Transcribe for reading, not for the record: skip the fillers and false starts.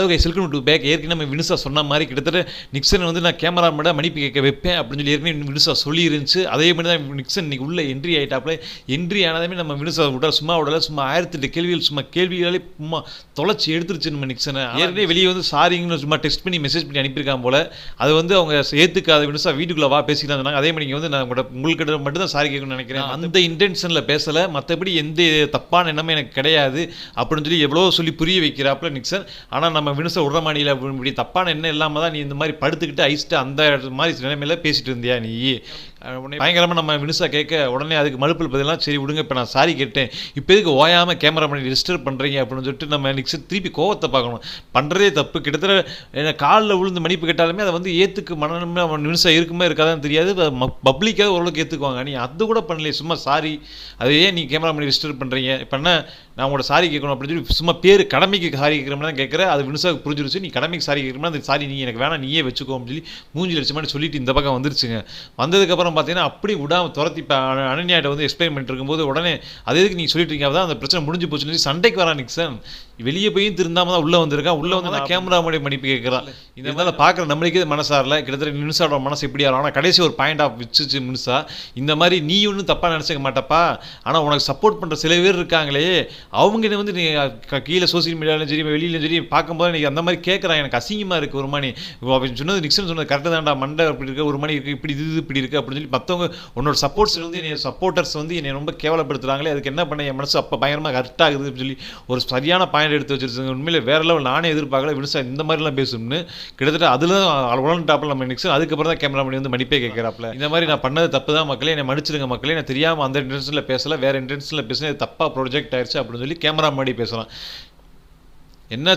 Silken to back ஏற்கனவே நம்ம வினுசா சொன்ன மாதிரி கிட்டத்தட்ட நிக்சன் வந்து நான் கேமரா மேட மன்னிப்பு கேட்க வைப்பேன் அப்படின்னு சொல்லி ஏற்கனவே வினுசா சொல்லியிருந்துச்சு. அதே மாதிரி தான் நிக்சன் இன்னைக்கு உள்ள என்ட்ரி ஆகிட்டாப்புல. என்ட்ரி ஆனதுமே நம்ம வினுசா விட விடல சும்மா 1008 கேள்விகள் சும்மா கேள்விகளே சும்மா தொலைச்சி எடுத்துருச்சு நம்ம நிக்சனை. ஏற்கனவே வெளியே வந்து சாரிங்கன்னு சும்மா டெக்ஸ்ட் பண்ணி மெசேஜ் பண்ணி அனுப்பியிருக்காங்க போல. அது வந்து அவங்க ஏற்றுக்காத வினுசா வீட்டுக்குள்ளே வா பேசிக்கலாம் சொன்னாங்க. அதே மாதிரி வந்து நான் உங்களுக்கு மட்டும் தான் சாரி கேட்கணும்னு நினைக்கிறேன். அந்த இன்டென்ஷனில் பேசலை, மற்றபடி எந்த தப்பான எண்ணமே எனக்கு கிடையாது அப்படின்னு சொல்லி எவ்வளோ சொல்லி புரிய வைக்கிறாப்புல நிக்சன். ஆனால் நம்ம வினுசா உடமாடியில் இப்படி தப்பான எண்ணம் இல்லாமல் தான் நீ இந்த மாதிரி படுத்துக்கிட்டு ஐஸ்ட்டு அந்த மாதிரி நிலைமையில பேசிட்டு இருந்தியா நீ பயங்கரமாக நம்ம வினுசா கேட்க உடனே அதுக்கு மறுப்பில் பதிலாம் சரி விடுங்க இப்போ நான் சாரி கேட்டேன் இப்போ எதுக்கு ஓயாமல் கேமரா பண்ணி டிஸ்டர்ப் பண்ணுறீங்க அப்படின்னு சொல்லிட்டு நம்ம நிக்சன் திருப்பி கோவத்தை பார்க்கணும். பண்ணுறதே தப்பு. கிட்டத்தட்ட காலில் விழுந்து மன்னிப்பு கேட்டாலுமே அதை வந்து ஏற்றுக்கு மனநன்மை அவன் வினுசா இருக்குமே இருக்காதான்னு தெரியாது. பப்ளிக்காக ஓரளவுக்கு ஏற்றுக்குவாங்க. நீ அது கூட பண்ணலையே சும்மா சாரி அதை ஏன் நீ கேமரா பண்ணி டிஸ்டர்ப் பண்ணுறீங்க பண்ண நான் உங்களோட சாரி கேட்கணும் அப்படின்னு சொல்லி சும்மா பேர் கடமைக்கு சாரி கேட்குறோம்னா தான் கேட்குற. அது வினுசாவுக்கு புரிஞ்சிருச்சு. நீ கடமைக்கு சாரி கேட்குறோம்னா அந்த சாரி நீ எனக்கு வேணாம் நீயே வச்சுக்கோ அப்படின்னு சொல்லி மூஞ்சி லட்சம் மாதிரி சொல்லிட்டு இந்த பக்கம் வந்துருச்சுங்க. வந்ததுக்கப்புறம் பார்த்தீங்கன்னா அப்படி விடாமல் துரத்தி அனன்யாட்ட வந்து எக்ஸ்பிளைன் பண்ணிட்டு இருக்கும்போது உடனே அது எதுக்கு நீ சொல்லிட்டு இருக்கீங்க தான் அந்த பிரச்சனை முடிஞ்சு போச்சுன்னு சொல்லி சண்டைக்கு வரா நிக்சன். வெளியே போய் திருந்தாம தான் உள்ளே வந்திருக்கான். உள்ளே வந்து நான் கேமரா முன்னாடி மன்னிப்பு கேட்குறான். இந்த மாதிரி பார்க்குற நம்மளுக்கே மனசாரில் கிட்டத்தட்ட மினுசாவோட மனசு எப்படி ஆகும். ஆனால் கடைசி ஒரு பாயிண்ட் ஆஃப் வச்சுச்சு மினுசா இந்த மாதிரி நீ ஒன்றும் தப்பாக நினச்சிக்க மாட்டப்பா. ஆனால் உனக்கு சப்போர்ட் பண்ணுற சில பேர் இருக்காங்களே அவங்க வந்து நீ கீழே சோசியல் மீடியாவிலும் சரி வெளியிலும் சரி பார்க்கும்போது எனக்கு அந்த மாதிரி கேட்குறான். எனக்கு அசிங்கமாக இருக்குது ஒரு மணி சொன்னது நிக்சன் சொன்னது கரெக்டாக தான்டா மண்டை அப்படி இருக்குது ஒரு மணி இருக்குது இப்படி இது இப்படி இருக்குது அப்படின்னு சொல்லி மற்றவங்க உன்னோட சப்போர்ட்ஸ் வந்து என்னை சப்போர்ட்டர்ஸ் வந்து என்னை ரொம்ப கேவலப்படுத்துகிறாங்களே அதுக்கு என்ன பண்ண என் மனசு அப்போ பயங்கரமாக ஹர்ட் ஆகுது அப்படின்னு சொல்லி ஒரு சரியான பாயிண்ட் எடுத்து வச்சிருக்காங்க. உண்மையிலே வேற லெவல் நானே எதிர்பார்க்கல வினுசா இந்த மாதிரிலாம் பேசணும்னு. கிட்டத்தட்ட அதில் உடனே டாப்பில் நம்ம நிக்சன் அதுக்கப்புறம் தான் கேமரா பண்ணி வந்து மன்னிப்பே கேட்குறாப்புல. இந்த மாதிரி நான் பண்ணது தப்பு தான் மக்களே என்னை மன்னிச்சிடுங்க மக்களே நான் தெரியாமல் அந்த இன்டென்ஷனில் பேசலை வேறு இன்டென்ஷனில் பேசினது தப்பாக ப்ரொஜெக்ட் ஆயிடுச்சு அப்படின்னு சொல்லி கேமரா முன்னாடி பேசலாம். என்ன